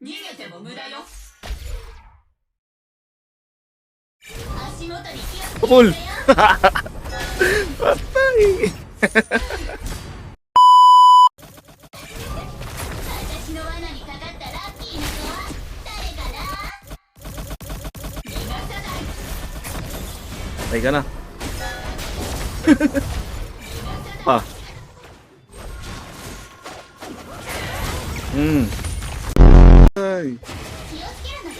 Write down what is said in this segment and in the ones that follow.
逃げても無駄よ。 Pukul! Patay! Patay ka na. Ah. Ay.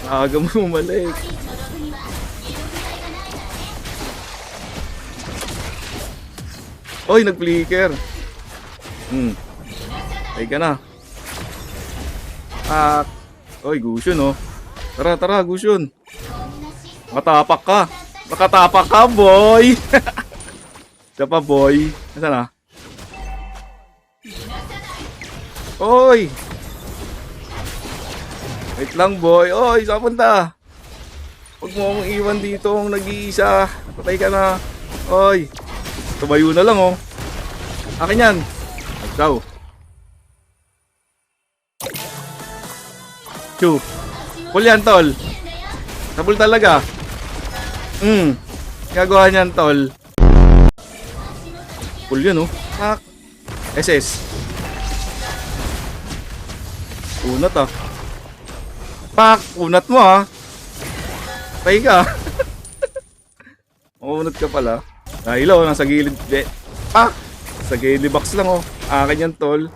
Aga mo umalik. Oy, nag-flicker. Patay ka na. Ah. Oy, Gusion oh. Tara, tara, Gusion. Makatapak ka. Makatapak ka, boy. Isa pa, boy. Nasaan na? Oy. Wait lang, boy. Oy, saan punta? Huwag mo akong iwan dito kung nag-iisa. Patay ka na. Oy. Tumayo na lang, oh. Akin yan. Ikaw. Chew. Pull yan, tol. Sabul talaga. Gagawa niyan, tol. Pull yun, oh. Pak. SS. Unat, ah. Pak. Unat mo, ah. Patay ka. Unat ka pala. Nahilaw, nasa gilid. Pak. Sa gilid box lang, oh. Akin yan, tol.